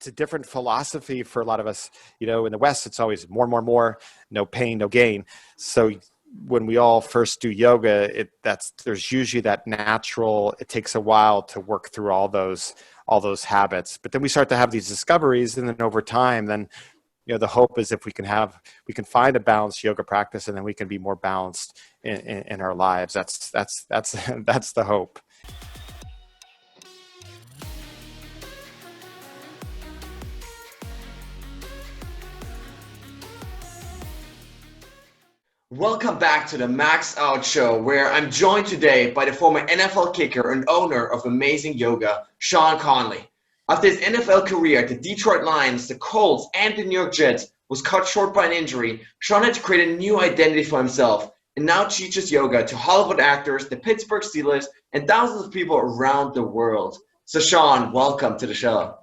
it's a different philosophy for a lot of us. In the West, it's always more, no pain, no gain. So when we all first do yoga, there's usually that natural, it takes a while to work through all those habits. But then we start to have these discoveries, and then over time, then the hope is if we can find a balanced yoga practice, and then we can be more balanced in our lives. That's that's the hope. Welcome back to the Max Out Show, where I'm joined today by the former NFL kicker and owner of Amazing Yoga, Sean Conley. After his NFL career at the Detroit Lions, the Colts, and the New York Jets was cut short by an injury, Sean had to create a new identity for himself and now teaches yoga to Hollywood actors, the Pittsburgh Steelers, and thousands of people around the world. So Sean, welcome to the show.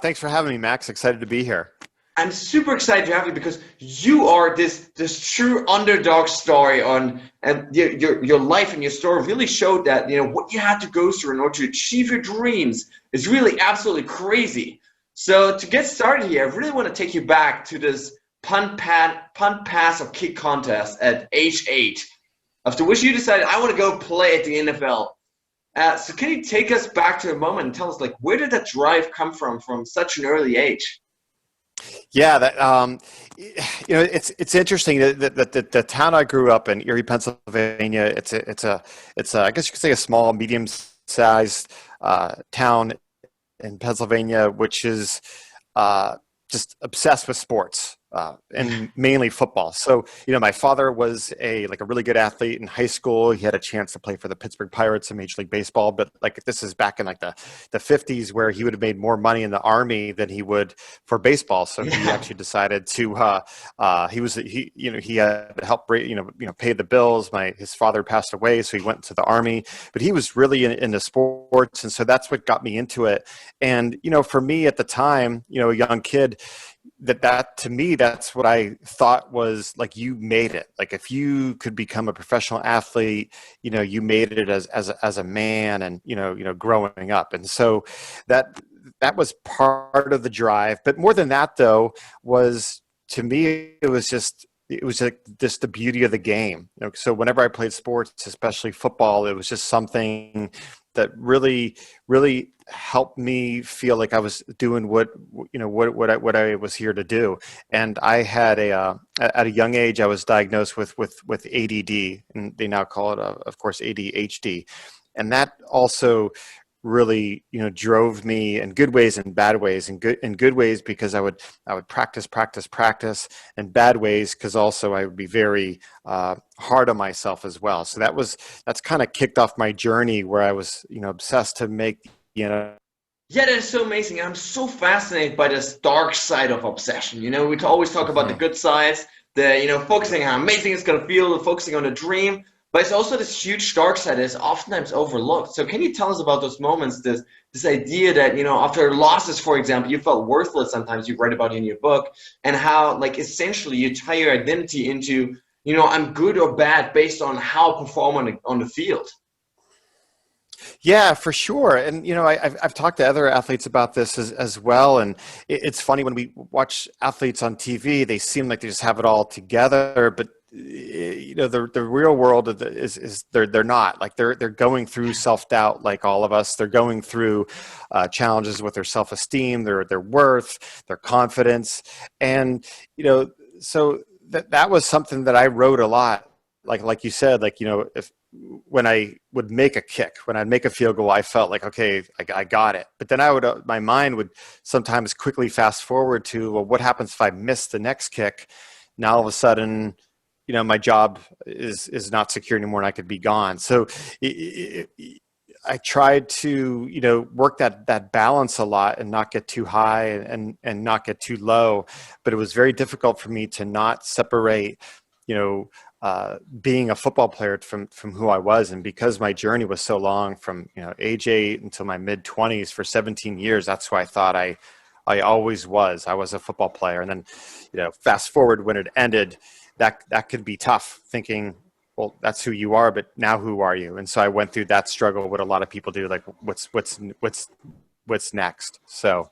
Thanks for having me, Max. Excited to be here. I'm super excited to have you because you are this true underdog story and your life and your story really showed that what you had to go through in order to achieve your dreams is really absolutely crazy. So to get started here, I really want to take you back to this punt pass or kick contest at age 8, after which you decided I want to go play at the NFL. So can you take us back to a moment and tell us where did that drive come from such an early age? Yeah, it's interesting that the town I grew up in, Erie, Pennsylvania. It's a I guess you could say a small, medium-sized town in Pennsylvania, which is just obsessed with sports. And mainly football. So, my father was a really good athlete in high school. He had a chance to play for the Pittsburgh Pirates in Major League Baseball, but this is back in the 50s, where he would have made more money in the Army than he would for baseball. So he actually decided to he had to help pay the bills. His father passed away, so he went to the Army, but he was really into sports, and so that's what got me into it. And for me at the time, a young kid, that to me, that's what I thought was you made it. If you could become a professional athlete, you made it as a man, and growing up. And so that was part of the drive. But more than that, though, was, to me, it was just the beauty of the game. So whenever I played sports, especially football, it was just something that really, really helped me feel like I was doing what I was here to do. And I had at a young age, I was diagnosed with ADD, and they now call it, of course, ADHD. And that also really, drove me in good ways and bad ways. In good ways because I would practice, and bad ways because also I would be very hard on myself as well. So that's kind of kicked off my journey, where I was, obsessed to make, Yeah, that is so amazing. I'm so fascinated by this dark side of obsession. We always talk about the good sides, focusing on how amazing it's going to feel, focusing on the dream. But it's also this huge dark side that is oftentimes overlooked. So can you tell us about those moments, this idea that, after losses, for example, you felt worthless sometimes, you write about it in your book, and how, essentially you tie your identity into, I'm good or bad based on how I perform on the field. Yeah, for sure. And, I've talked to other athletes about this as well. And it's funny, when we watch athletes on TV, they seem like they just have it all together, but the real world is they're not. They're going through self-doubt like all of us. They're going through challenges with their self-esteem, their worth, their confidence. And, so that was something that I wrote a lot. Like you said, when I would make a kick, when I'd make a field goal, I felt like, okay, I got it. But then my mind would sometimes quickly fast forward to, well, what happens if I miss the next kick? Now all of a sudden, my job is not secure anymore, and I could be gone. So I tried to, work that balance a lot, and not get too high and not get too low. But it was very difficult for me to not separate, being a football player from who I was. And because my journey was so long, from, age 8 until my mid 20s, for 17 years, that's who I thought I always was. I was a football player. And then, fast forward, when it ended, that could be tough, thinking, well, that's who you are, but now who are you? And so I went through that struggle, what a lot of people do, what's next. So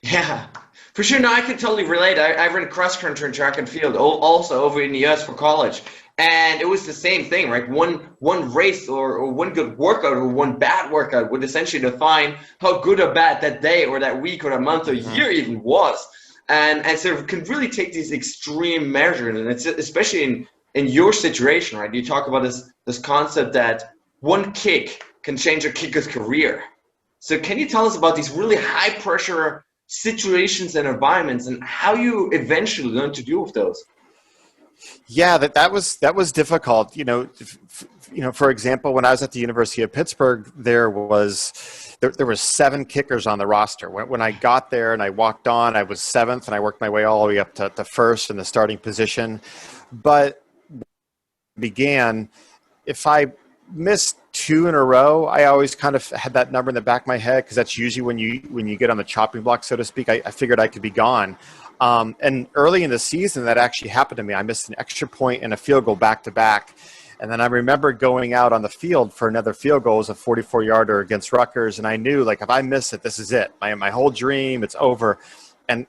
Yeah, for sure. No, I can totally relate. I ran cross country and track and field also over in the US for college. And it was the same thing, right? One race or one good workout or one bad workout would essentially define how good or bad that day or that week or that month or Hmm. year even was. And so it can really take these extreme measures, and it's especially in your situation, right? You talk about this concept that one kick can change a kicker's career. So can you tell us about these really high pressure situations and environments and how you eventually learn to deal with those? Yeah, that was difficult. For example, when I was at the University of Pittsburgh, there was 7 kickers on the roster. When I got there and I walked on, I was seventh, and I worked my way all the way up to first in the starting position. But began, if I missed 2 in a row, I always kind of had that number in the back of my head because that's usually when you get on the chopping block, so to speak. I figured I could be gone. And early in the season, that actually happened to me. I missed an extra point and a field goal back to back. And then I remember going out on the field for another field goal. It was a 44-yarder against Rutgers, and I knew, like, if I miss it, this is it. My whole dream, it's over. And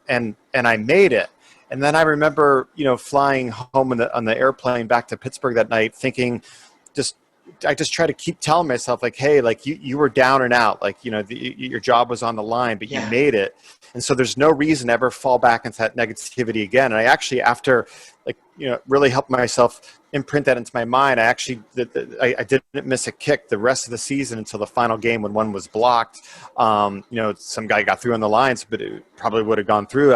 I made it. And then I remember, flying home on the airplane back to Pittsburgh that night, thinking, just I just try to keep telling myself, like, hey, like, you were down and out, like, your job was on the line, but you Yeah. made it. And so there's no reason to ever fall back into that negativity again. And I actually, after, like, really helped myself imprint that into my mind, I didn't miss a kick the rest of the season until the final game when one was blocked. Some guy got through on the lines, but it probably would have gone through.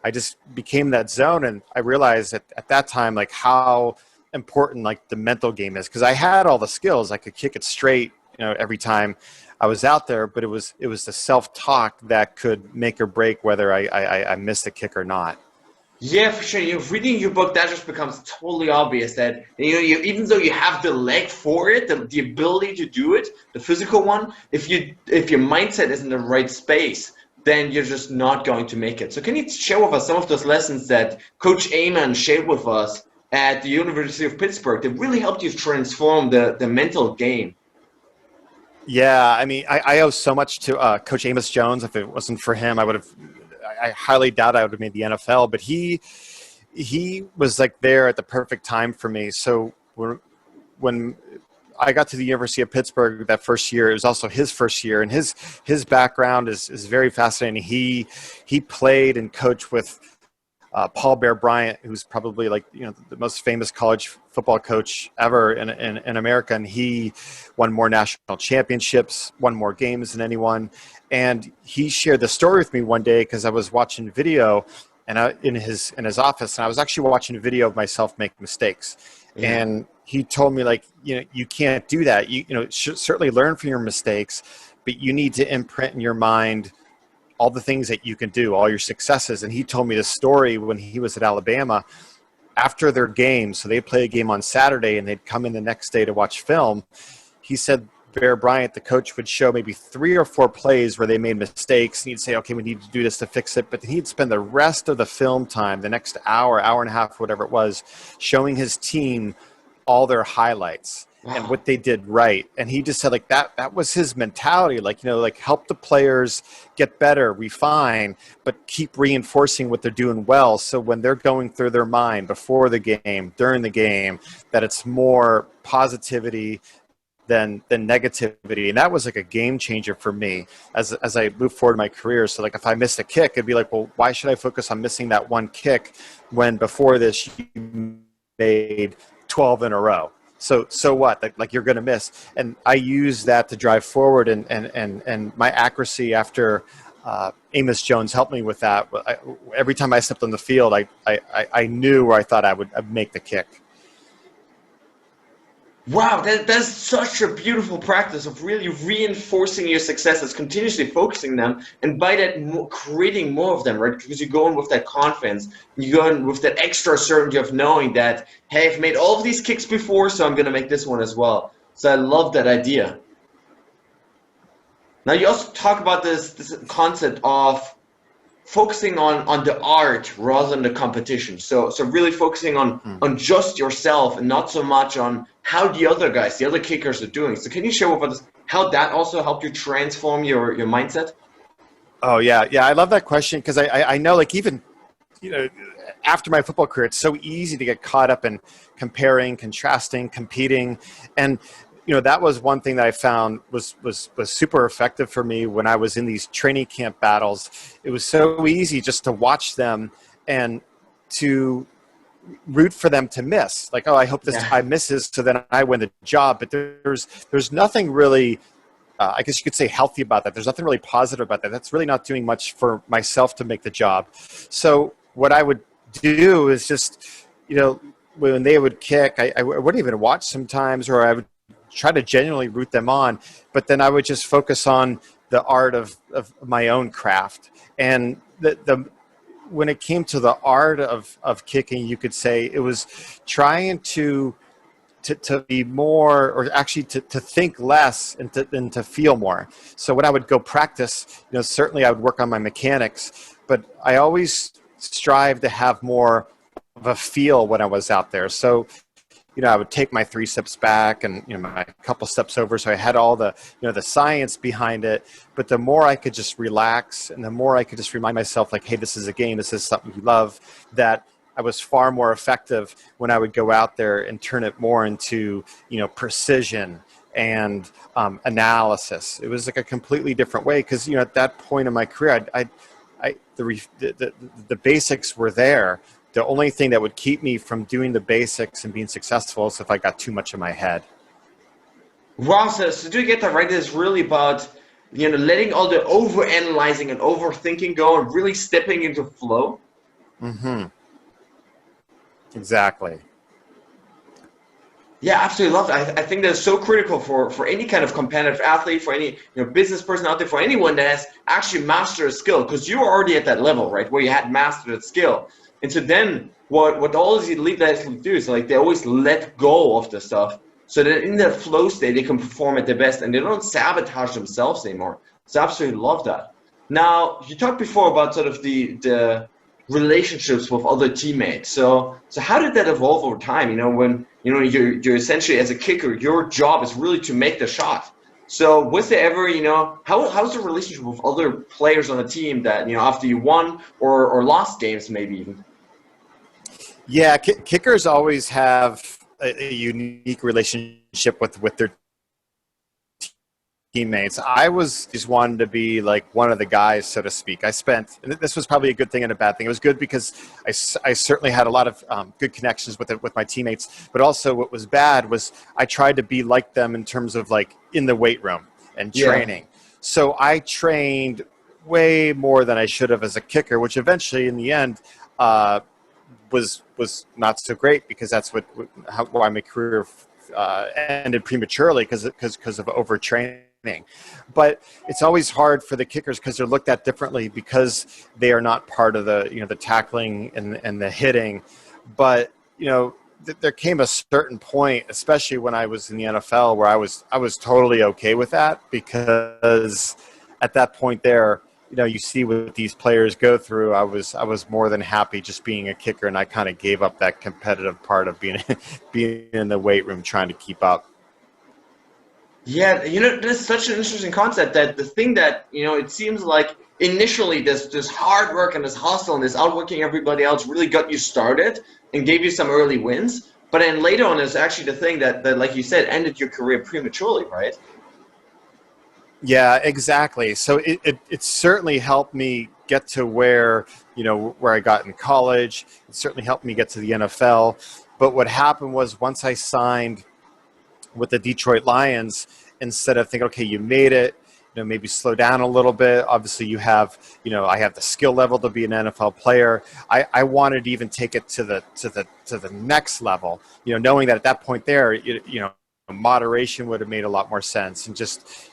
I just became that zone, and I realized at that time, like, how important, like, the mental game is, because I had all the skills. I could kick it straight, every time I was out there, but it was the self-talk that could make or break whether I missed a kick or not. Yeah, for sure. Reading your book, that just becomes totally obvious that even though you have the leg for it, the ability to do it, the physical one, if your mindset is in the right space, then you're just not going to make it. So can you share with us some of those lessons that Coach Amen shared with us at the University of Pittsburgh that really helped you transform the mental game? Yeah, I mean, I owe so much to Coach Amos Jones. If it wasn't for him, I highly doubt I would have made the NFL. But he was, like, there at the perfect time for me. So when I got to the University of Pittsburgh that first year, it was also his first year, and his background is very fascinating. He played and coached with Paul Bear Bryant, who's probably, like, the most famous college football coach ever in America, and he won more national championships, won more games than anyone. And he shared the story with me one day because I was watching video, and in his office, and I was actually watching a video of myself make mistakes, Yeah. and he told me, like, you can't do that. Certainly learn from your mistakes, but you need to imprint in your mind all the things that you can do, all your successes. And he told me this story when he was at Alabama after their game. So they play a game on Saturday and they'd come in the next day to watch film. He said Bear Bryant, the coach, would show maybe 3 or 4 plays where they made mistakes. And he'd say, okay, we need to do this to fix it. But he'd spend the rest of the film time, the next hour and a half, whatever it was, showing his team all their highlights and Wow. what they did right. And he just said, like, that was his mentality, like, like, help the players get better, refine, but keep reinforcing what they're doing well. So when they're going through their mind before the game, during the game, that it's more positivity than negativity. And that was, like, a game changer for me as I moved forward in my career. So, like, if I missed a kick, it'd be like, well, why should I focus on missing that one kick when before this you made 12 in a row? So what? Like, you're going to miss. And I use that to drive forward. And my accuracy after Amos Jones helped me with that. Every time I stepped on the field, I knew where I thought I'd make the kick. Wow, that's such a beautiful practice of really reinforcing your successes, continuously focusing them, and by that creating more of them, right? Because you go in with that confidence, you go in with that extra certainty of knowing that, hey, I've made all of these kicks before, so I'm going to make this one as well. So I love that idea. Now you also talk about this concept of focusing on the art rather than the competition. So really focusing Hmm. on just yourself and not so much on how the other guys, the other kickers are doing. So can you share with us how that also helped you transform your mindset? Oh yeah, yeah. I love that question because I know like even you know after my football career, it's so easy to get caught up in comparing, contrasting, competing, and that was one thing that I found was super effective for me when I was in these training camp battles. It was so easy just to watch them and to root for them to miss. Like, oh, I hope this Yeah. guy misses, so then I win the job. But there's nothing really I guess you could say healthy about that. There's nothing really positive about that. That's really not doing much for myself to make the job. So what I would do is just, you know, when they would kick, I wouldn't even watch sometimes, or I would try to genuinely root them on. But then I would just focus on the art of my own craft. And the when it came to the art of kicking, you could say it was trying to be more, or actually to think less and to feel more. So when I would go practice, certainly I would work on my mechanics, but I always strive to have more of a feel when I was out there. So I would take my 3 steps back and my couple steps over. So I had all the the science behind it. But the more I could just relax, and the more I could just remind myself, like, hey, this is a game. This is something you love. That I was far more effective when I would go out there and turn it more into precision and analysis. It was like a completely different way because at that point in my career, the basics were there. The only thing that would keep me from doing the basics and being successful is if I got too much in my head. Wow, so do you get that right? It's really about letting all the over analyzing and overthinking go and really stepping into flow. Mm-hmm. Exactly. Yeah, absolutely love that. I think that's so critical for any kind of competitive athlete, for any business person out there, for anyone that has actually mastered a skill, because you're already at that level, right, where you had mastered that skill. And so then what all these elite athletes do is like they always let go of the stuff, so that in that flow state they can perform at their best and they don't sabotage themselves anymore. So I absolutely love that. Now you talked before about sort of the relationships with other teammates. So how did that evolve over time? When you're essentially as a kicker, your job is really to make the shot. So was there ever, how's the relationship with other players on the team that after you won or lost games maybe even? Yeah, kickers always have a unique relationship with their teammates. I was just wanted to be like one of the guys, so to speak. And this was probably a good thing and a bad thing. It was good because I certainly had a lot of good connections with my teammates, but also what was bad was I tried to be like them in terms of like in the weight room and Yeah. training. So I trained way more than I should have as a kicker, which eventually in the end was not so great because that's why my career ended prematurely because of overtraining. But it's always hard for the kickers because they're looked at differently because they are not part of the tackling and the hitting. But there came a certain point, especially when I was in the NFL, where I was totally okay with that because at that point there, you see what these players go through. I was more than happy just being a kicker, and I kind of gave up that competitive part of being being in the weight room trying to keep up. Yeah, that's such an interesting concept that the thing that, it seems like initially this hard work and this hustle and this outworking everybody else really got you started and gave you some early wins. But then later on is actually the thing that, like you said, ended your career prematurely, right? Yeah, exactly. So it certainly helped me get to where I got in college. It certainly helped me get to the NFL. But what happened was once I signed with the Detroit Lions, instead of thinking, okay, you made it, maybe slow down a little bit. Obviously, I have the skill level to be an NFL player. I wanted to even take it to the next level. Knowing that at that point there, moderation would have made a lot more sense, and just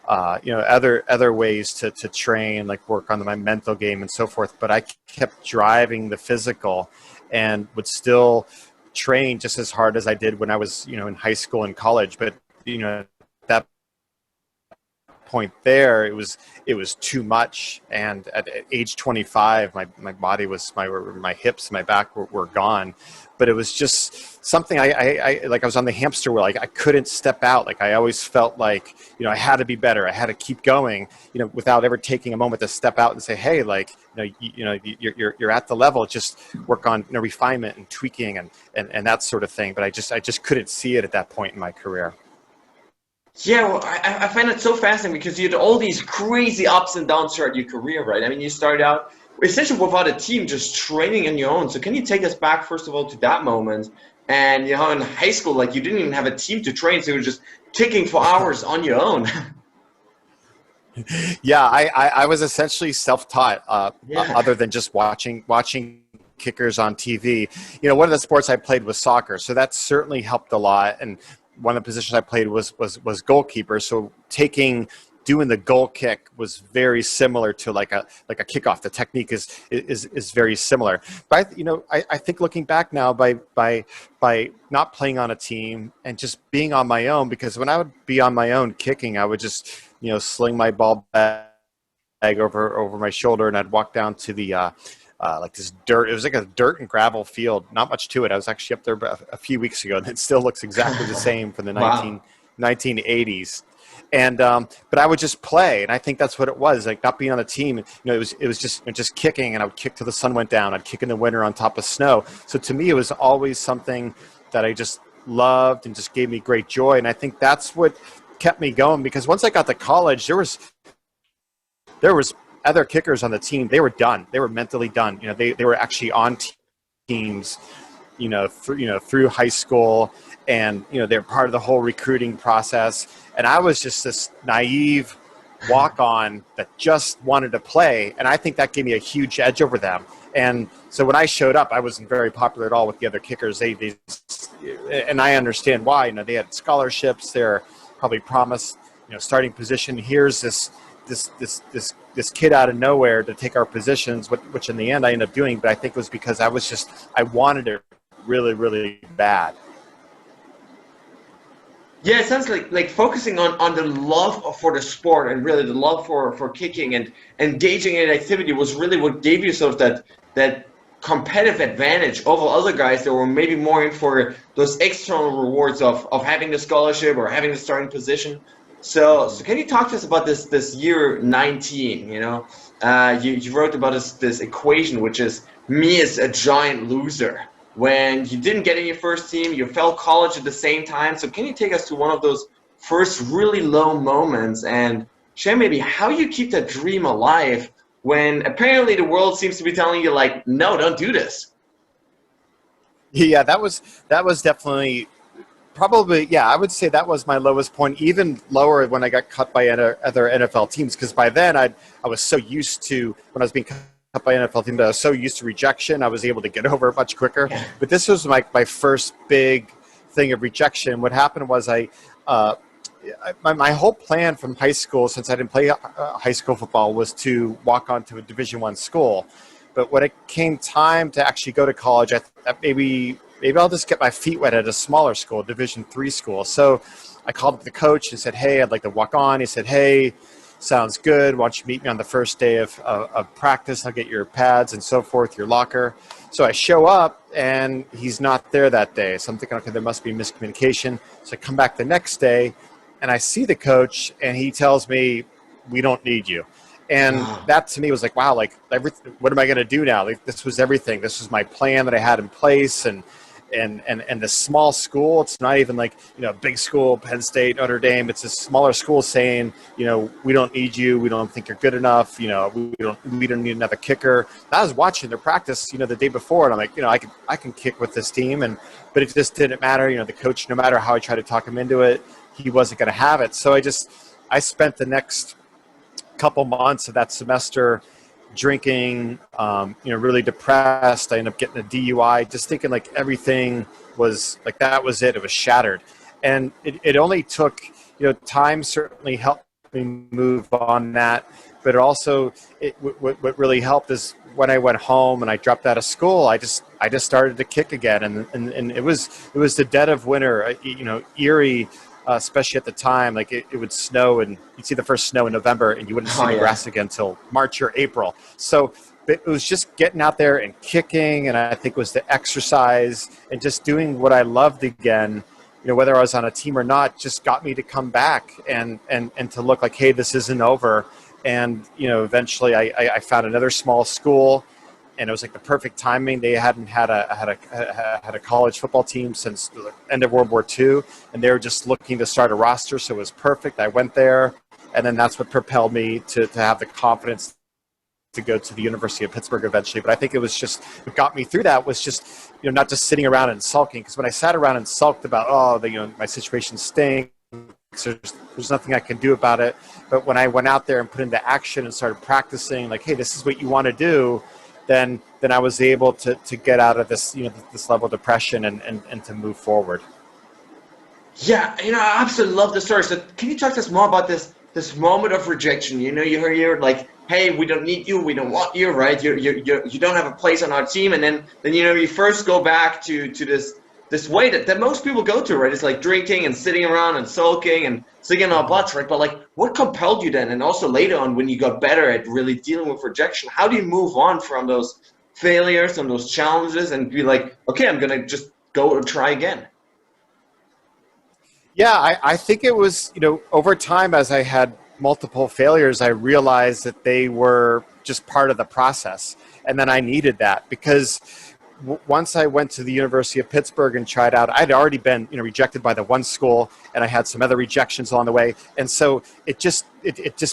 other ways to train, like work on my mental game and so forth. But I kept driving the physical, and would still train just as hard as I did when I was in high school and college. But at that point there, it was too much. And at age 25, my body was my hips, my back were gone. But it was just something I like. I was on the hamster wheel. Like I couldn't step out. Like I always felt like, I had to be better. I had to keep going, without ever taking a moment to step out and say, hey, like, you're at the level. Just work on refinement and tweaking and that sort of thing. But I just couldn't see it at that point in my career. Yeah, well, I find it so fascinating because you had all these crazy ups and downs throughout your career, right? I mean, you started out essentially without a team, just training on your own. So can you take us back, first of all, to that moment? And in high school, like you didn't even have a team to train, so you were just kicking for hours on your own. Yeah, I was essentially self-taught, Yeah. other than just watching kickers on TV. One of the sports I played was soccer, so that certainly helped a lot. And one of the positions I played was goalkeeper. So doing the goal kick was very similar to like a kickoff. The technique is very similar. But I think looking back now, by not playing on a team and just being on my own, because when I would be on my own kicking, I would just sling my ball bag over my shoulder, and I'd walk down to the like this dirt. It was like a dirt and gravel field, not much to it. I was actually up there a few weeks ago, and it still looks exactly the same from the Wow. 1980s. And but I would just play, and I think that's what it was, like not being on a team. It was just kicking, and I would kick till the sun went down. I'd kick in the winter on top of snow. So to me, it was always something that I just loved and just gave me great joy. And I think that's what kept me going, because once I got to college, there was other kickers on the team. They were done. They were mentally done. They were actually on teams, through high school, and they're part of the whole recruiting process. And I was just this naive walk-on that just wanted to play, and I think that gave me a huge edge over them. And so when I showed up, I wasn't very popular at all with the other kickers. And I understand why. They had scholarships. They're probably promised, starting position. Here's this kid out of nowhere to take our positions, which in the end I ended up doing. But I think it was because I wanted it really, really bad. Yeah, it sounds like focusing on the love for the sport and really the love for kicking and engaging in activity was really what gave you sort of that competitive advantage over other guys that were maybe more in for those external rewards of having the scholarship or having the starting position. So can you talk to us about this year 19? You wrote about this equation, which is me as a giant loser. When you didn't get in your first team, you fell college at the same time. So can you take us to one of those first really low moments and share maybe how you keep that dream alive when apparently the world seems to be telling you like, no, don't do this. Yeah, that was definitely probably, yeah, I would say that was my lowest point, even lower when I got cut by other NFL teams, because by then I was so used to, when I was being cut by NFL teams, I was so used to rejection, I was able to get over it much quicker. Yeah. But this was my first big thing of rejection. What happened was my whole plan from high school, since I didn't play high school football, was to walk on to a Division I school. But when it came time to actually go to college, I thought maybe I'll just get my feet wet at a smaller school, Division III school. So I called up the coach and said, hey, I'd like to walk on. He said, hey, sounds good. Why don't you meet me on the first day of practice? I'll get your pads and so forth, your locker. So I show up, and he's not there that day. So I'm thinking, okay, there must be miscommunication. So I come back the next day, and I see the coach, and he tells me, we don't need you. And that to me was like, wow, like what am I going to do now? Like, this was everything. This was my plan that I had in place. And the small school, it's not even like, big school, Penn State, Notre Dame. It's a smaller school saying, we don't need you. We don't think you're good enough. We don't need another kicker. I was watching their practice, the day before, and I'm like, I can kick with this team. But it just didn't matter. The coach, no matter how I tried to talk him into it, he wasn't going to have it. So I spent the next couple months of that semester drinking, really depressed. I ended up getting a DUI, just thinking like everything was like, that was it. It was shattered. And it only took, time certainly helped me move on that. But it also, what really helped is when I went home and I dropped out of school, I just started to kick again. And it was the dead of winter, eerie, especially at the time. Like it would snow, and you'd see the first snow in November, and you wouldn't see Oh the yeah. grass again until March or April. So it was just getting out there and kicking, and I think it was the exercise and just doing what I loved again. Whether I was on a team or not, just got me to come back and to look like, hey, this isn't over. And eventually I found another small school, and it was like the perfect timing. They hadn't had a college football team since the end of World War II, and they were just looking to start a roster, so it was perfect. I went there, and then that's what propelled me to have the confidence to go to the University of Pittsburgh eventually. But I think it was just what got me through that was just not just sitting around and sulking. Because when I sat around and sulked about my situation stinks, there's nothing I can do about it. But when I went out there and put into action and started practicing, like, hey, this is what you want to do, then I was able to get out of this this level of depression and to move forward. Yeah, I absolutely love the story. So can you talk to us more about this moment of rejection? You're like, hey, we don't need you, we don't want you, right? You don't have a place on our team, and then you first go back to this way that most people go to, right? It's like drinking and sitting around and sulking and sitting in our butts, right? But like, what compelled you then? And also later on, when you got better at really dealing with rejection, how do you move on from those failures and those challenges and be like, okay, I'm gonna just go and try again? Yeah, I think it was, over time as I had multiple failures, I realized that they were just part of the process. And then I needed that because once I went to the University of Pittsburgh and tried out, I'd already been, rejected by the one school, and I had some other rejections along the way. And so it just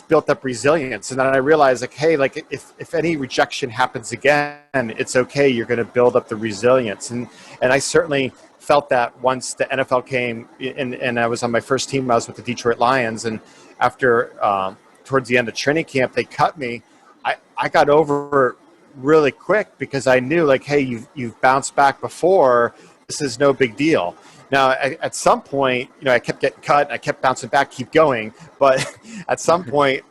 built up resilience. And then I realized, like, hey, like if any rejection happens again, it's okay. You're going to build up the resilience. And I certainly felt that once the NFL came and I was on my first team. I was with the Detroit Lions, and after towards the end of training camp, they cut me. I got over it really quick because I knew, like, hey, you've bounced back before. This is no big deal. Now, at some point, I kept getting cut and I kept bouncing back, keep going. But at some point,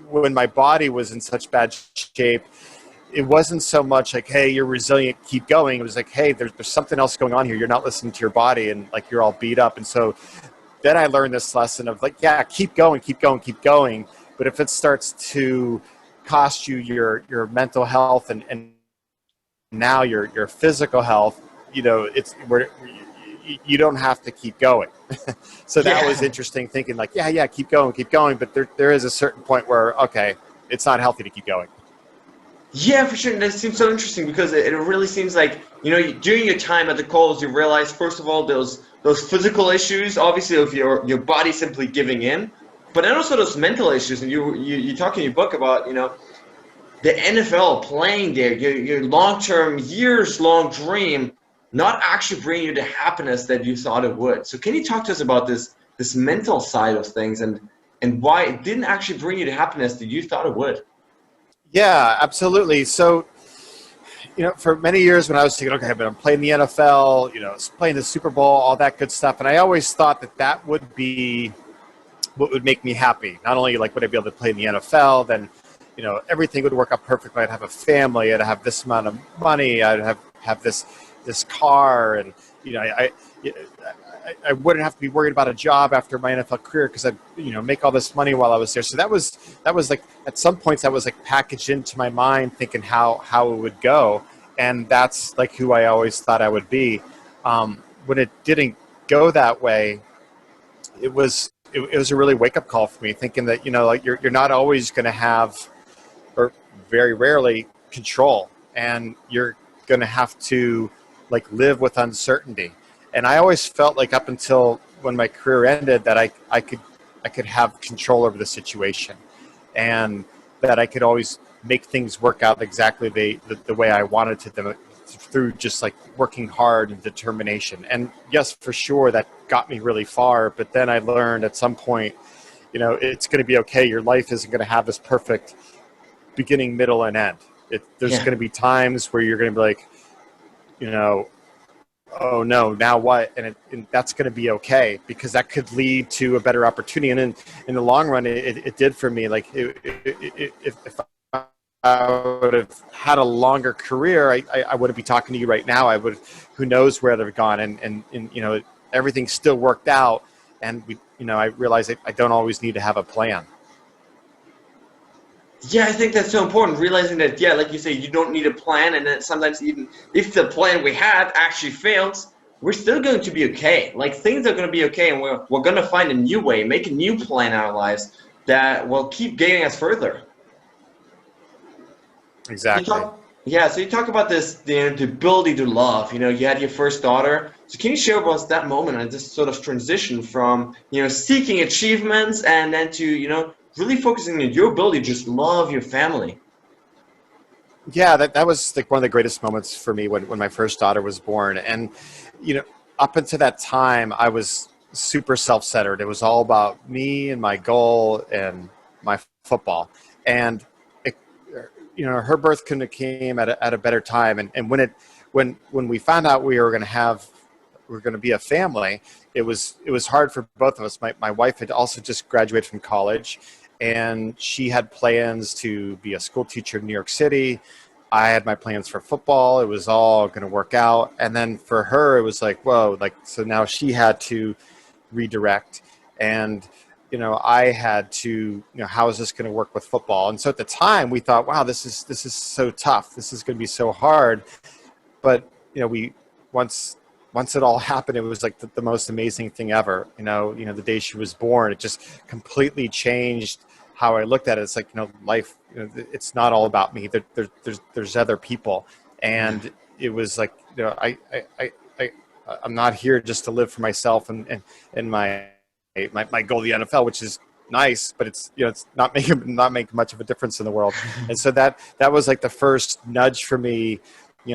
when my body was in such bad shape, it wasn't so much like, hey, you're resilient, keep going. It was like, hey, there's something else going on here. You're not listening to your body, and like you're all beat up. And so then I learned this lesson of like, yeah, keep going, keep going, keep going. But if it starts to cost you your mental health and now your physical health, it's where you don't have to keep going. So that was interesting, thinking like, yeah, keep going. But there is a certain point where, okay, it's not healthy to keep going. Yeah, for sure. And that seems so interesting because it really seems like, during your time at the Colts, you realize, first of all, those physical issues, obviously, of your body simply giving in, but then also those mental issues. And you talk in your book about, the NFL playing there, your long-term, years-long dream, not actually bringing you the happiness that you thought it would. So can you talk to us about this mental side of things and why it didn't actually bring you the happiness that you thought it would? Yeah, absolutely. So, for many years when I was thinking, okay, but I'm playing the NFL, playing the Super Bowl, all that good stuff, and I always thought that would be what would make me happy. Not only like would I be able to play in the NFL, then everything would work out perfectly. I'd have a family, I'd have this amount of money, I'd have this car, and I wouldn't have to be worried about a job after my NFL career because I'd make all this money while I was there. So that was like, at some points that was like packaged into my mind, thinking how it would go, and that's like who I always thought I would be. When it didn't go that way, it was a really wake up call for me, thinking that like you're not always going to have, or very rarely, control, and you're going to have to like live with uncertainty. And I always felt like up until when my career ended that I could have control over the situation, and that I could always make things work out exactly the way I wanted to them, through just like working hard and determination. And yes, for sure, that got me really far. But then I learned at some point, it's going to be okay. Your life isn't going to have this perfect beginning, middle, and end. There's going to be times where you're going to be like, oh no, now what? And that's going to be okay, because that could lead to a better opportunity. And in the long run, it did for me. Like if I would have had a longer career, I wouldn't be talking to you right now. Who knows where I'd have gone, and everything still worked out. and I realized I don't always need to have a plan. Yeah, I think that's so important. Realizing that, yeah, like you say, you don't need a plan, and that sometimes even if the plan we had actually fails, we're still going to be okay. Like things are going to be okay, and we're going to find a new way, make a new plan in our lives that will keep getting us further. You Exactly. talk, yeah. So you talk about this, the ability to love. You had your first daughter. So can you share with us that moment and this sort of transition from seeking achievements and then to really focusing on your ability to just love your family? Yeah, that was like one of the greatest moments for me when my first daughter was born. And, you know, up until that time, I was super self-centered. It was all about me and my goal and my football. And, it, her birth couldn't have came at a better time. And when we found out we were going to be a family, it was hard for both of us. My wife had also just graduated from college, and she had plans to be a school teacher in New York City. I had my plans for football. It was all going to work out. And then for her, it was like, whoa, like, so now she had to redirect. And, I had to, how is this going to work with football? And so at the time we thought, wow, this is so tough. This is going to be so hard. But, we, once, once it all happened, it was like the most amazing thing ever. The day she was born, it just completely changed how I looked at it. It's like, life, it's not all about me. There's other people. Yeah. And it was like, I, I'm not here just to live for myself and my goal of the NFL, which is nice, but it's not making much of a difference in the world. And so that was like the first nudge for me,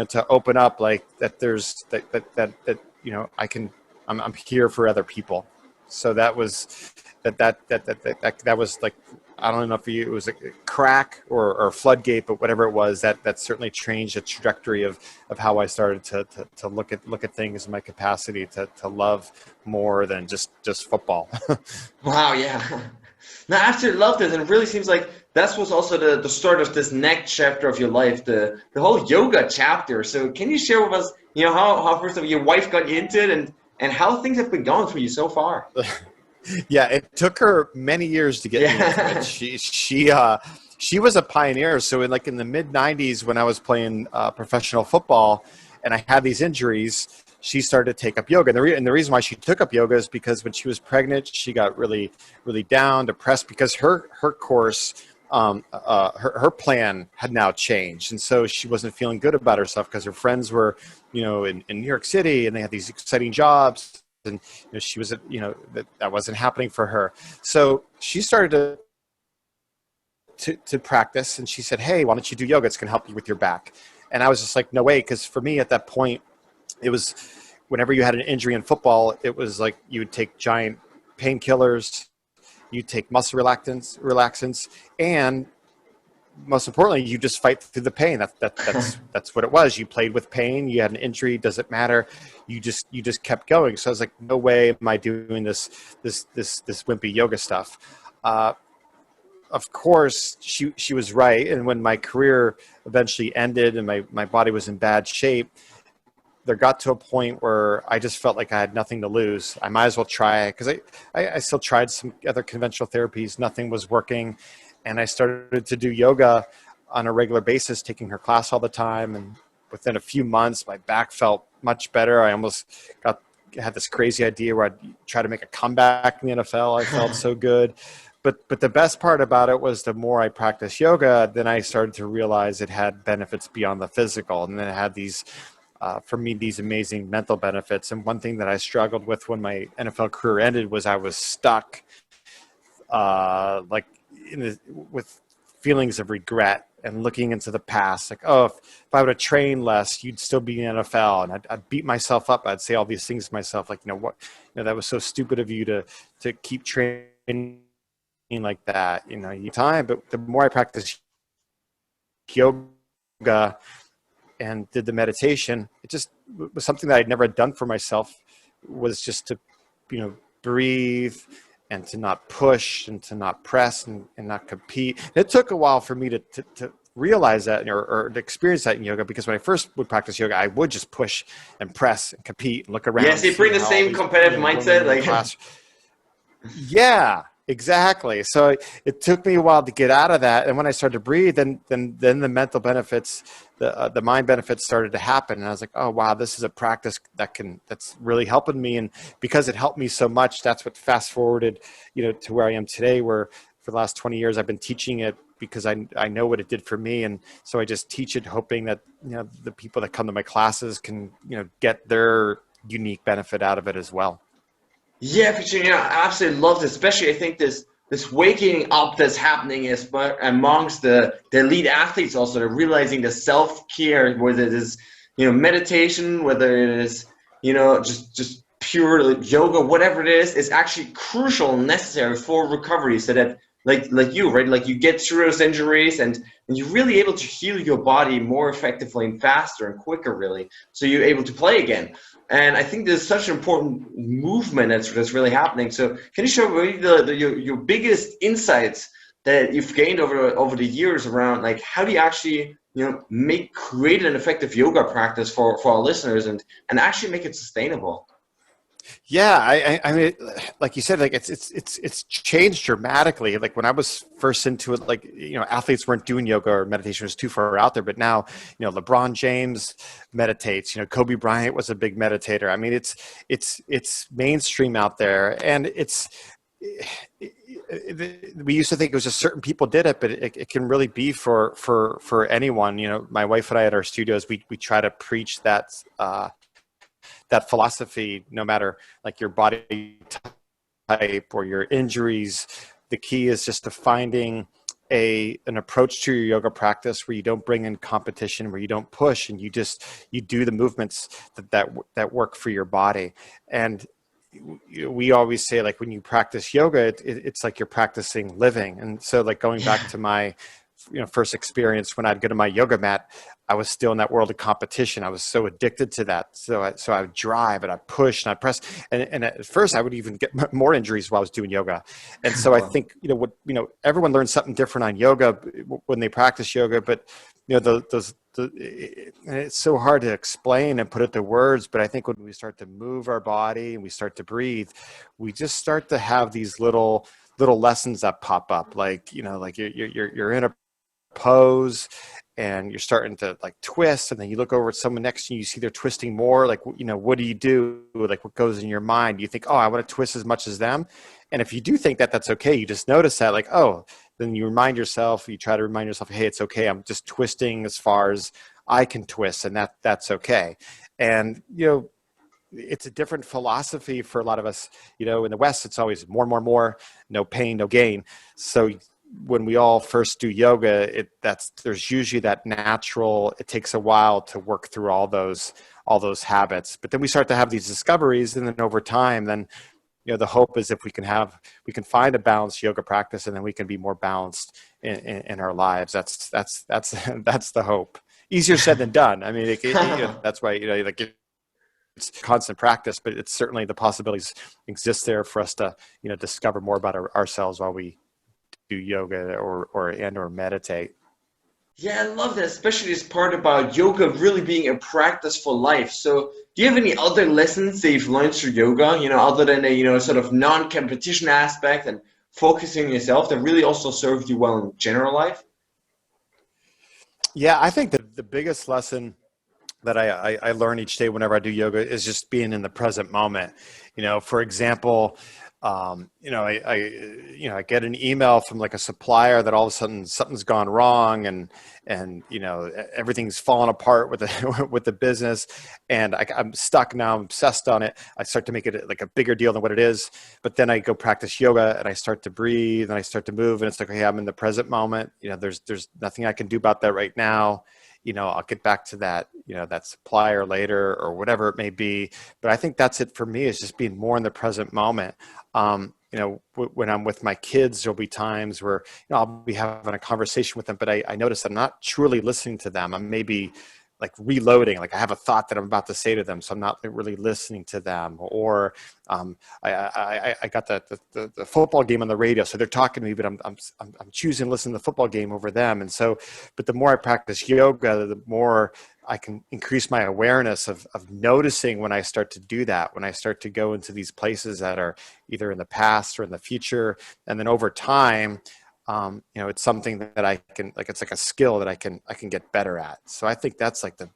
to open up, like that there's that I'm here for other people. So that was that was like, I don't know if it was a crack or floodgate, but whatever it was, that certainly changed the trajectory of how I started to look at things in my capacity to love more than just football. Wow, yeah. Now, after you loved it, and it really seems like that was also the start of this next chapter of your life, the whole yoga chapter. So, can you share with us, how first of all your wife got you into it, and how things have been going for you so far? Yeah, it took her many years to get me into it. Yeah. She was a pioneer. So in the mid '90s, when I was playing professional football, and I had these injuries, she started to take up yoga. And the reason why she took up yoga is because when she was pregnant, she got really really down, depressed, because her course. Her plan had now changed, and so she wasn't feeling good about herself because her friends were, in New York City, and they had these exciting jobs, and she was, that wasn't happening for her. So she started to practice, and she said, "Hey, why don't you do yoga? It's going to help you with your back." And I was just like, "No way," because for me at that point, it was whenever you had an injury in football, it was like you would take giant painkillers, you take muscle relaxants, and most importantly, you just fight through the pain. That's what it was. You played with pain. You had an injury. Doesn't matter. You just kept going. So I was like, no way am I doing this wimpy yoga stuff. Of course, she was right. And when my career eventually ended and my body was in bad shape, there got to a point where I just felt like I had nothing to lose. I might as well try it, because I still tried some other conventional therapies. Nothing was working. And I started to do yoga on a regular basis, taking her class all the time. And within a few months, my back felt much better. I almost had this crazy idea where I'd try to make a comeback in the NFL. I felt so good. But the best part about it was the more I practiced yoga, then I started to realize it had benefits beyond the physical. And then it had these, for me, these amazing mental benefits. And one thing that I struggled with when my NFL career ended was I was stuck, like with feelings of regret and looking into the past. Like, oh, if I would have trained less, you'd still be in the NFL. And I'd beat myself up. I'd say all these things to myself, like, what, that was so stupid of you to keep training like that, time. But the more I practiced yoga and did the meditation, it just was something that I'd never done for myself, was just to, breathe and to not push and to not press and not compete. And it took a while for me to realize that or to experience that in yoga, because when I first would practice yoga, I would just push and press and compete and look around. Yes, And you see bring the how all same these, competitive women mindset, in the like class. Yeah, exactly. So it took me a while to get out of that, and when I started to breathe, then the mental benefits, the mind benefits started to happen, and I was like, oh wow, this is a practice that's really helping me, and because it helped me so much, that's what fast forwarded, to where I am today, where for the last 20 years I've been teaching it because I know what it did for me, and so I just teach it, hoping that the people that come to my classes can get their unique benefit out of it as well. Yeah, Virginia, I absolutely love this. Especially, I think this waking up that's happening is amongst the elite athletes. Also, they're realizing the self care, whether it is meditation, whether it is just pure yoga, whatever it is actually crucial and necessary for recovery. So that like you, right, like you get through those injuries and you're really able to heal your body more effectively and faster and quicker, really. So you're able to play again. And I think there's such an important movement that's really happening. So can you share maybe your biggest insights that you've gained over the years around like how do you actually create an effective yoga practice for our listeners and actually make it sustainable? Yeah, I mean, like you said, like it's changed dramatically. Like when I was first into it, like athletes weren't doing yoga or meditation, was too far out there. But now, LeBron James meditates. Kobe Bryant was a big meditator. I mean, it's mainstream out there, and we used to think it was just certain people did it, but it can really be for anyone. My wife and I at our studios, we try to preach that philosophy, no matter like your body type or your injuries. The key is just to finding an approach to your yoga practice where you don't bring in competition, where you don't push, and you do the movements that work for your body. And we always say, like, when you practice yoga, it's like you're practicing living. And so, like, going back to my first experience, when I'd go to my yoga mat, I was still in that world of competition. I was so addicted to that. So I would drive and I push and I press. And at first I would even get more injuries while I was doing yoga. And so I think, everyone learns something different on yoga when they practice yoga, but and it's so hard to explain and put it to words. But I think when we start to move our body and we start to breathe, we just start to have these little lessons that pop up. Like, like you're in a pose and you're starting to like twist, and then you look over at someone next to you, you see they're twisting more. Like, what do you do? Like, what goes in your mind? You think, oh, I want to twist as much as them. And if you do think that that's okay, you just notice that, like, oh, then you try to remind yourself, hey, it's okay. I'm just twisting as far as I can twist, and that's okay. And it's a different philosophy for a lot of us. In the West, it's always more, no pain, no gain. So when we all first do yoga, there's usually that natural, it takes a while to work through all those habits. But then we start to have these discoveries, and then over time, then the hope is if we can find a balanced yoga practice, and then we can be more balanced in our lives. That's that's the hope. Easier said than done. I mean, that's why like it's constant practice, but it's certainly the possibilities exist there for us to discover more about ourselves while we do yoga or meditate. Yeah, I love that, especially this part about yoga really being a practice for life. So, do you have any other lessons that you've learned through yoga, other than the, sort of non-competition aspect and focusing on yourself that really also served you well in general life? Yeah, I think that the biggest lesson that I learn each day whenever I do yoga is just being in the present moment. For example, I get an email from like a supplier that all of a sudden something's gone wrong, and everything's fallen apart with the with the business, and I'm stuck now. I'm obsessed on it. I start to make it like a bigger deal than what it is. But then I go practice yoga and I start to breathe and I start to move, and it's like, okay, I'm in the present moment. There's nothing I can do about that right now. I'll get back to that, that supplier later or whatever it may be. But I think that's it for me, is just being more in the present moment. When I'm with my kids, there'll be times where, I'll be having a conversation with them, but I notice I'm not truly listening to them. I'm maybe like reloading, like I have a thought that I'm about to say to them, so I'm not really listening to them. Or I got the football game on the radio, so they're talking to me, but I'm choosing to listen to the football game over them. And so, but the more I practice yoga, the more I can increase my awareness of noticing when I start to do that, when I start to go into these places that are either in the past or in the future. And then over time, it's something that I can, like, it's like a skill that I can get better at. So I think that's like the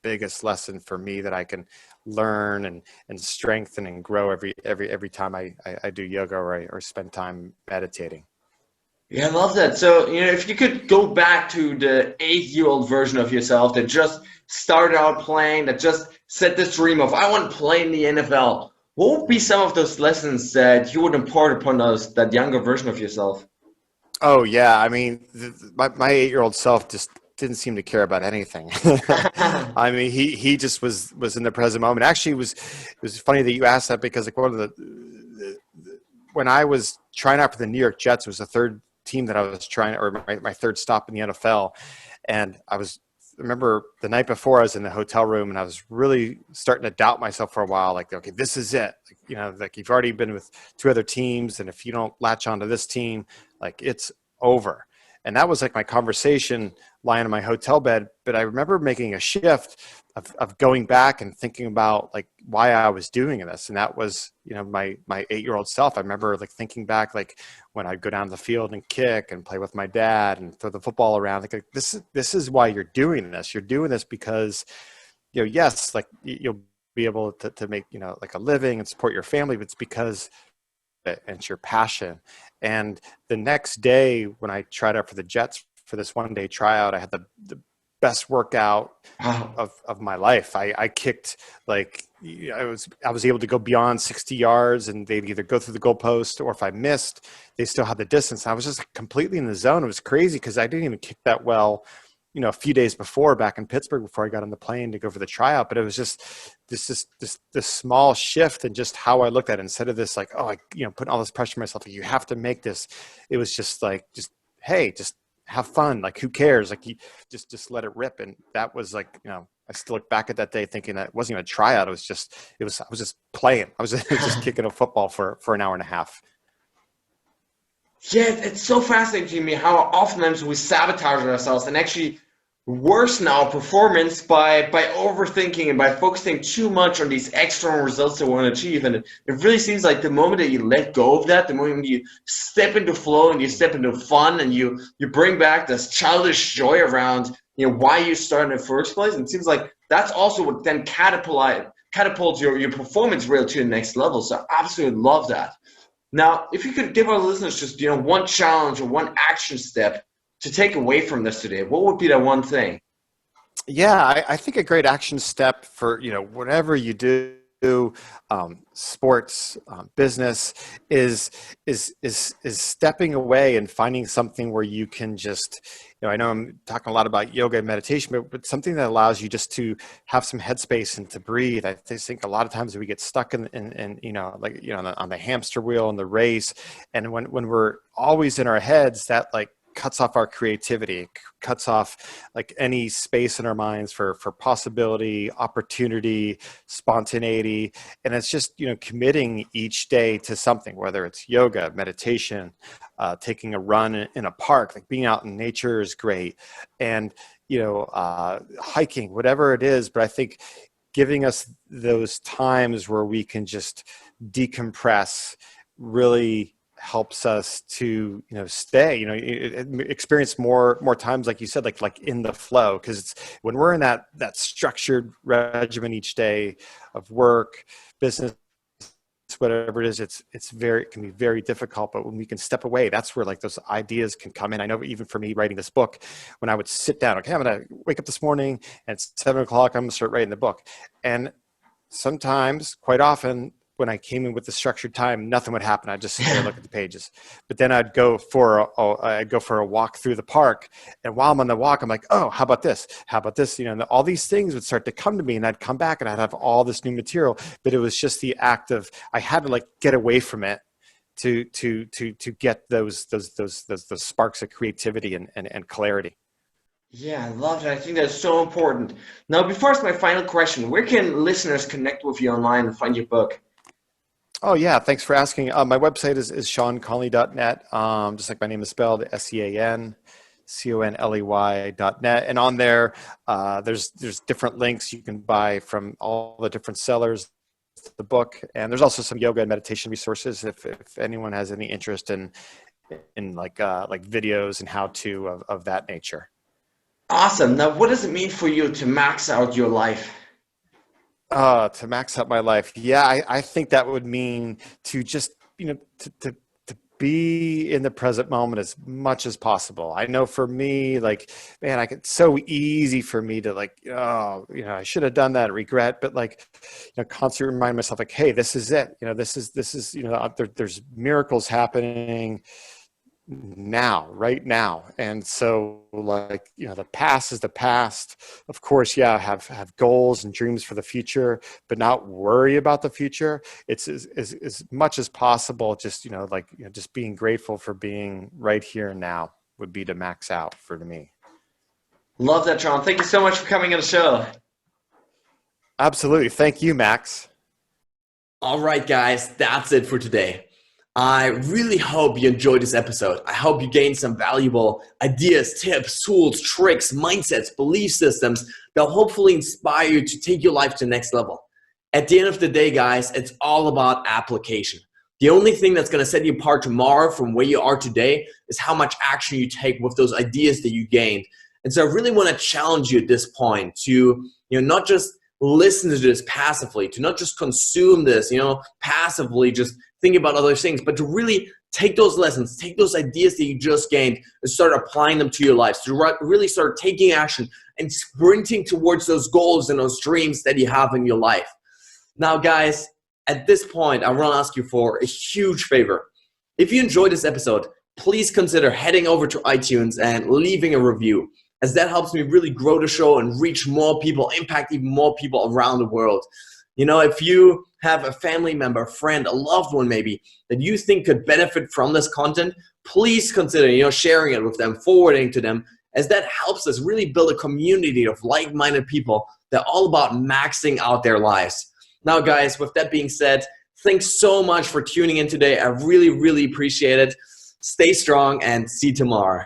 biggest lesson for me that I can learn and strengthen and grow every time I do yoga or spend time meditating. Yeah, I love that. So, if you could go back to the 8-year-old version of yourself that just started out playing, that just set this dream of, I want to play in the NFL, what would be some of those lessons that you would impart upon us, that younger version of yourself? Oh yeah, I mean, my 8-year-old self just didn't seem to care about anything. I mean, he just was in the present moment. Actually, it was funny that you asked that, because like one of when I was trying out for the New York Jets, it was the third team that I was trying, or my third stop in the NFL, and I remember the night before I was in the hotel room and I was really starting to doubt myself for a while. Like, okay, this is it. Like you've already been with two other teams, and if you don't latch onto this team, like it's over. And that was like my conversation lying in my hotel bed. But I remember making a shift of going back and thinking about like why I was doing this. And that was, my 8-year-old self. I remember like thinking back, like when I'd go down to the field and kick and play with my dad and throw the football around, like this is why you're doing this. You're doing this because, yes, like you'll be able to make, like a living and support your family, but it's because it's your passion. And the next day when I tried out for the Jets for this one-day tryout, I had the best workout Wow. of my life. I kicked like I was able to go beyond 60 yards, and they'd either go through the goalpost, or if I missed, they still had the distance. I was just completely in the zone. It was crazy because I didn't even kick that well, a few days before back in Pittsburgh before I got on the plane to go for the tryout. But it was just this small shift in just how I looked at it. Instead of this like, oh, putting all this pressure on myself, like, you have to make this. It was just like, hey, just have fun. Like, who cares? Like, you just let it rip. And that was like, I still look back at that day thinking that it wasn't even a tryout. I was just playing. I was just kicking a football for an hour and a half. Yeah, it's so fascinating to me how oftentimes we sabotage ourselves and actually worsen our performance by overthinking and by focusing too much on these external results that we want to achieve. And it really seems like the moment that you let go of that, the moment you step into flow and you step into fun and you bring back this childish joy around why you started in the first place. And it seems like that's also what then catapults your performance really to the next level. So I absolutely love that. Now, if you could give our listeners just one challenge or one action step to take away from this today, what would be that one thing? Yeah, I think a great action step for whatever you do, sports, business, is stepping away and finding something where you can just, I know I'm talking a lot about yoga and meditation, but something that allows you just to have some headspace and to breathe. I just think a lot of times we get stuck in on the hamster wheel and the race, and when we're always in our heads, that like cuts off our creativity, cuts off like any space in our minds for possibility, opportunity, spontaneity. And it's just, committing each day to something, whether it's yoga, meditation, taking a run in a park, like being out in nature is great. And, hiking, whatever it is. But I think giving us those times where we can just decompress really helps us to stay experience more times, like you said, like in the flow, because it's when we're in that structured regimen each day of work, business, whatever it is, it can be very difficult. But when we can step away, that's where like those ideas can come in. I know even for me writing this book, when I would sit down, okay, I'm gonna wake up this morning and it's 7 o'clock, I'm gonna start writing the book. And sometimes, quite often, when I came in with the structured time, nothing would happen. I'd just sit there and look at the pages. But then I'd go for a walk through the park. And while I'm on the walk, I'm like, oh, how about this? How about this? And all these things would start to come to me, and I'd come back and I'd have all this new material. But it was just the act of, I had to like get away from it to get those sparks of creativity and clarity. Yeah, I love that. I think that's so important. Now, before I ask my final question, where can listeners connect with you online and find your book? Oh, yeah. Thanks for asking. My website is seanconley.net, just like my name is spelled, SEAN. Conley.net. And on there, there's different links you can buy from all the different sellers, the book, and there's also some yoga and meditation resources if anyone has any interest in like videos and how to of that nature. Awesome. Now, what does it mean for you to max out your life? To max out my life, yeah, I think that would mean to just to be in the present moment as much as possible. I know for me, like, man, it's so easy for me to like, oh, I should have done that, regret, but like, constantly remind myself like, hey, this is it. This is there's miracles happening now, right now. And so like, the past is the past. Of course, yeah, have goals and dreams for the future, but not worry about the future. It's as much as possible, just, just being grateful for being right here and now would be to max out for me. Love that, John. Thank you so much for coming on the show. Absolutely. Thank you, Max. All right, guys, that's it for today. I really hope you enjoyed this episode. I hope you gained some valuable ideas, tips, tools, tricks, mindsets, belief systems that will hopefully inspire you to take your life to the next level. At the end of the day, guys, it's all about application. The only thing that's going to set you apart tomorrow from where you are today is how much action you take with those ideas that you gained. And so I really want to challenge you at this point to, not just listen to this passively, to not just consume this, passively, just think about other things, but to really take those lessons, take those ideas that you just gained and start applying them to your lives, to really start taking action and sprinting towards those goals and those dreams that you have in your life. Now, guys, at this point, I want to ask you for a huge favor. If you enjoyed this episode, please consider heading over to iTunes and leaving a review, as that helps me really grow the show and reach more people, impact even more people around the world. If you have a family member, a friend, a loved one maybe that you think could benefit from this content, please consider, sharing it with them, forwarding to them, as that helps us really build a community of like-minded people that are all about maxing out their lives. Now, guys, with that being said, thanks so much for tuning in today. I really, really appreciate it. Stay strong and see you tomorrow.